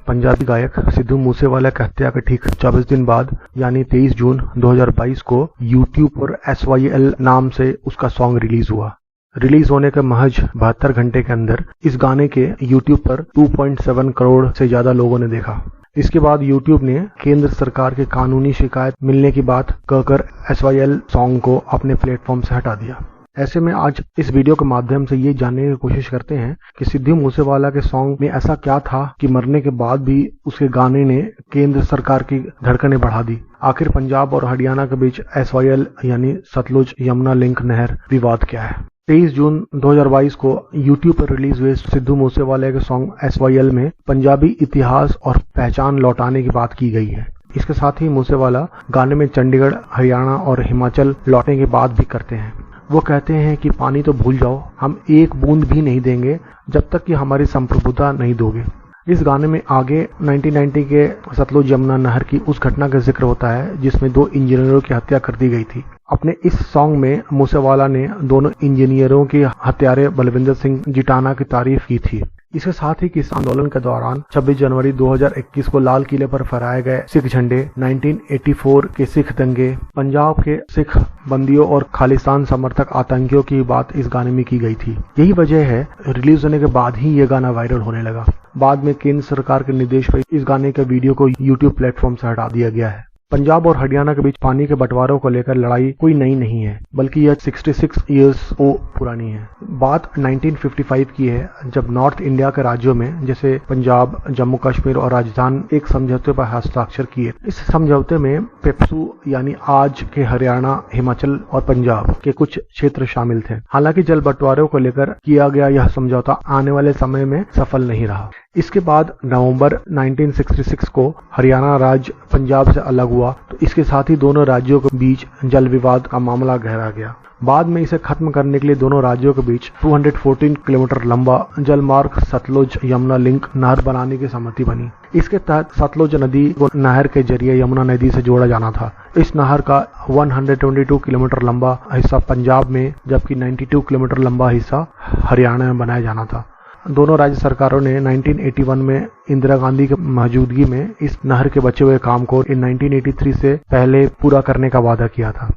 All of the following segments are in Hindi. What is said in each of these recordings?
पंजाबी गायक सिद्धू मूसेवाला की हत्या के ठीक 24 दिन बाद यानी 23 जून 2022 को YouTube पर SYL नाम से उसका सॉन्ग रिलीज हुआ। रिलीज होने के महज 72 घंटे के अंदर इस गाने के YouTube पर 2.7 करोड़ से ज्यादा लोगों ने देखा। इसके बाद YouTube ने केंद्र सरकार के कानूनी शिकायत मिलने की बात कहकर SYL सॉन्ग को अपने प्लेटफॉर्म से हटा दिया। ऐसे में आज इस वीडियो के माध्यम से ये जानने की कोशिश करते हैं कि सिद्धू मूसेवाला के सॉन्ग में ऐसा क्या था कि मरने के बाद भी उसके गाने ने केंद्र सरकार की धड़कनें बढ़ा दी। आखिर पंजाब और हरियाणा के बीच SYL यानी सतलुज यमुना लिंक नहर विवाद क्या है। 23 जून 2022 को YouTube पर रिलीज हुए सिद्धू मूसेवाले के सॉन्ग SYL में पंजाबी इतिहास और पहचान लौटाने की बात की गई है। इसके साथ ही मूसेवाला गाने में चंडीगढ़, हरियाणा और हिमाचल लौटने की बात भी करते हैं। वो कहते हैं कि पानी तो भूल जाओ, हम एक बूंद भी नहीं देंगे जब तक कि हमारी संप्रभुता नहीं दोगे। इस गाने में आगे 1990 के सतलुज यमुना नहर की उस घटना का जिक्र होता है जिसमें 2 इंजीनियरों की हत्या कर दी गई थी। अपने इस सॉन्ग में मूसेवाला ने दोनों इंजीनियरों के हत्यारे बलविंदर सिंह जिटाना की तारीफ की थी। इसके साथ ही किसान आंदोलन के दौरान 26 जनवरी 2021 को लाल किले पर फहराए गए सिख झंडे, 1984 के सिख दंगे, पंजाब के सिख बंदियों और खालिस्तान समर्थक आतंकियों की बात इस गाने में की गई थी। यही वजह है रिलीज होने के बाद ही ये गाना वायरल होने लगा। बाद में केंद्र सरकार के निर्देश पर इस गाने के वीडियो को YouTube प्लेटफॉर्म से हटा दिया गया है। पंजाब और हरियाणा के बीच पानी के बंटवारों को लेकर लड़ाई कोई नई नहीं है, बल्कि यह 66 इयर्स पुरानी है। बात 1955 की है, जब नॉर्थ इंडिया के राज्यों में जैसे पंजाब, जम्मू कश्मीर और राजस्थान एक समझौते पर हस्ताक्षर किए। इस समझौते में पेप्सू यानी आज के हरियाणा, हिमाचल और पंजाब के कुछ क्षेत्र शामिल थे। हालांकि जल बंटवारों को लेकर किया गया यह समझौता आने वाले समय में सफल नहीं रहा। इसके बाद नवंबर 1966 को हरियाणा राज्य पंजाब से अलग हुआ, तो इसके साथ ही दोनों राज्यों के बीच जल विवाद का मामला गहरा गया। बाद में इसे खत्म करने के लिए दोनों राज्यों के बीच 214 किलोमीटर लंबा जलमार्ग सतलुज यमुना लिंक नहर बनाने की सहमति बनी। इसके तहत सतलुज नदी को नहर के जरिए यमुना नदी से जोड़ा जाना था। इस नहर का 122 किलोमीटर लंबा हिस्सा पंजाब में जबकि 92 किलोमीटर लंबा हिस्सा हरियाणा में बनाया जाना था। दोनों राज्य सरकारों ने 1981 में इंदिरा गांधी की मौजूदगी में इस नहर के बचे हुए काम को 1983 से पहले पूरा करने का वादा किया था।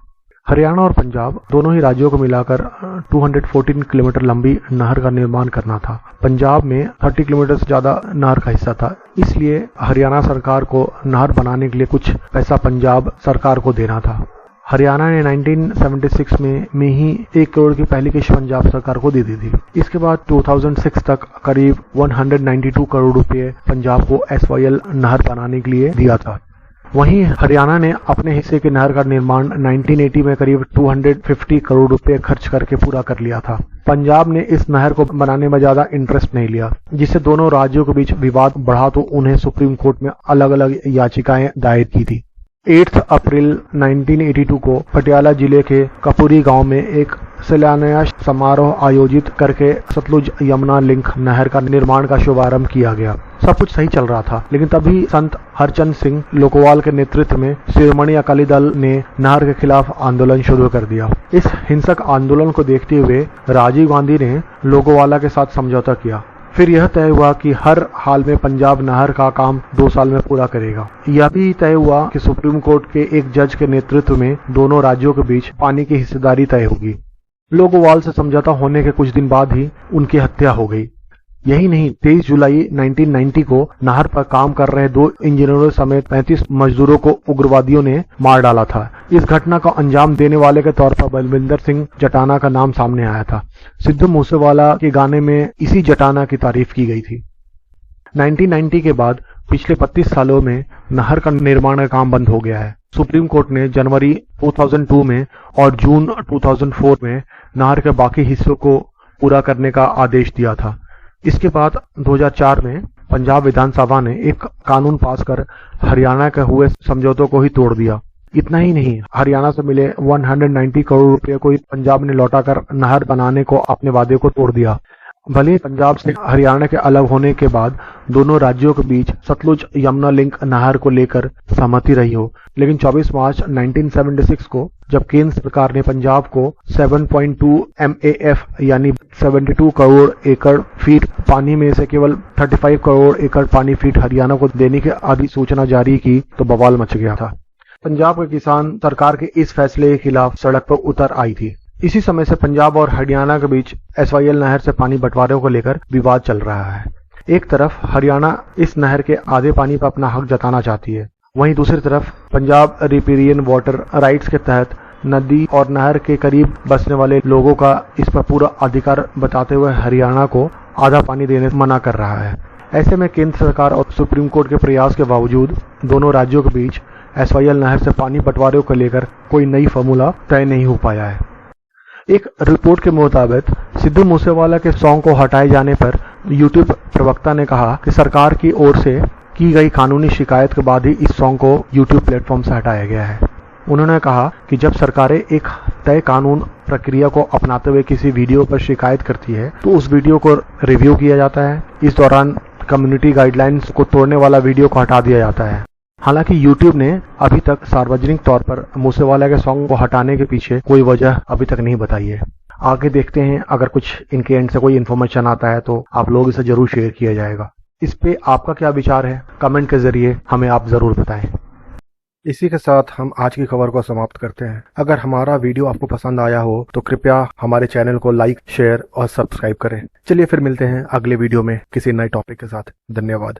हरियाणा और पंजाब दोनों ही राज्यों को मिलाकर 214 किलोमीटर लंबी नहर का निर्माण करना था। पंजाब में 30 किलोमीटर से ज्यादा नहर का हिस्सा था, इसलिए हरियाणा सरकार को नहर बनाने के लिए कुछ पैसा पंजाब सरकार को देना था। हरियाणा ने 1976 में ही 1 करोड़ की पहली किस्त पंजाब सरकार को दे दी थी। इसके बाद 2006 तक करीब 192 करोड़ रुपए पंजाब को SYL नहर बनाने के लिए दिया था। वहीं हरियाणा ने अपने हिस्से की नहर का निर्माण 1980 में करीब 250 करोड़ रुपए खर्च करके पूरा कर लिया था। पंजाब ने इस नहर को बनाने में ज्यादा इंटरेस्ट नहीं लिया, जिससे दोनों राज्यों के बीच विवाद बढ़ा तो उन्हें सुप्रीम कोर्ट में अलग अलग याचिकाएं दायर की थी। 8 अप्रैल 1982 को पटियाला जिले के कपूरी गांव में एक शिलान्यास समारोह आयोजित करके सतलुज यमुना लिंक नहर का निर्माण का शुभारंभ किया गया। सब कुछ सही चल रहा था, लेकिन तभी संत हरचंद सिंह लोकवाल के नेतृत्व में शिरोमणि अकाली दल ने नहर के खिलाफ आंदोलन शुरू कर दिया। इस हिंसक आंदोलन को देखते हुए राजीव गांधी ने लोकवाला के साथ समझौता किया। फिर यह तय हुआ कि हर हाल में पंजाब नहर का काम 2 साल में पूरा करेगा। यह भी तय हुआ कि सुप्रीम कोर्ट के एक जज के नेतृत्व में दोनों राज्यों के बीच पानी की हिस्सेदारी तय होगी। लोकवाल से समझौता होने के कुछ दिन बाद ही उनकी हत्या हो गई। यही नहीं, 23 जुलाई 1990 को नहर पर काम कर रहे 2 इंजीनियरों समेत 35 मजदूरों को उग्रवादियों ने मार डाला था। इस घटना को अंजाम देने वाले के तौर पर बलविंदर सिंह जटाना का नाम सामने आया था। सिद्धू मूसेवाला के गाने में इसी जटाना की तारीफ की गई थी। 1990 के बाद पिछले 32 सालों में नहर का निर्माण का काम बंद हो गया है। सुप्रीम कोर्ट ने जनवरी 2002 में और जून 2004 में नहर के बाकी हिस्सों को पूरा करने का आदेश दिया था। इसके बाद 2004 में पंजाब विधानसभा ने एक कानून पास कर हरियाणा के हुए समझौतों को ही तोड़ दिया। इतना ही नहीं, हरियाणा से मिले 190 करोड़ रुपए को पंजाब ने लौटाकर नहर बनाने को अपने वादे को तोड़ दिया। भले ही पंजाब से हरियाणा के अलग होने के बाद दोनों राज्यों के बीच सतलुज यमुना लिंक नहर को लेकर सहमति रही हो, लेकिन 24 मार्च 1976 को जब केंद्र सरकार ने पंजाब को 7.2 MAF यानी 72 करोड़ एकड़ फीट पानी में से केवल 35 करोड़ एकड़ पानी फीट हरियाणा को देने की अधिसूचना जारी की तो बवाल मच गया था। पंजाब के किसान सरकार के इस फैसले के खिलाफ सड़क पर उतर आई थी। इसी समय से पंजाब और हरियाणा के बीच SYL नहर से पानी बंटवारे को लेकर विवाद चल रहा है। एक तरफ हरियाणा इस नहर के आधे पानी पर अपना हक जताना चाहती है, वहीं दूसरी तरफ पंजाब रिपेरियन वाटर राइट्स के तहत नदी और नहर के करीब बसने वाले लोगों का इस पर पूरा अधिकार बताते हुए हरियाणा को आधा पानी देने से मना कर रहा है। ऐसे में केंद्र सरकार और सुप्रीम कोर्ट के प्रयास के बावजूद दोनों राज्यों के बीच SYL नहर से पानी बंटवारे को लेकर कोई नई फॉर्मूला तय नहीं हो पाया है। एक रिपोर्ट के मुताबिक सिद्धू मूसेवाला के सॉन्ग को हटाए जाने पर यूट्यूब प्रवक्ता ने कहा कि सरकार की ओर से की गई कानूनी शिकायत के बाद ही इस सॉन्ग को यूट्यूब प्लेटफॉर्म से हटाया गया है। उन्होंने कहा कि जब सरकारें एक तय कानून प्रक्रिया को अपनाते हुए किसी वीडियो पर शिकायत करती है तो उस वीडियो को रिव्यू किया जाता है। इस दौरान कम्युनिटी गाइडलाइंस को तोड़ने वाला वीडियो को हटा दिया जाता है। हालांकि YouTube ने अभी तक सार्वजनिक तौर पर मूसेवाला के सॉन्ग को हटाने के पीछे कोई वजह अभी तक नहीं बताई है। आगे देखते हैं, अगर कुछ इनके एंड से कोई इन्फॉर्मेशन आता है तो आप लोग इसे जरूर शेयर किया जाएगा। इस पे आपका क्या विचार है, कमेंट के जरिए हमें आप जरूर बताएं। इसी के साथ हम आज की खबर को समाप्त करते हैं। अगर हमारा वीडियो आपको पसंद आया हो तो कृपया हमारे चैनल को लाइक, शेयर और सब्सक्राइब करें। चलिए फिर मिलते हैं अगले वीडियो में किसी नए टॉपिक के साथ। धन्यवाद।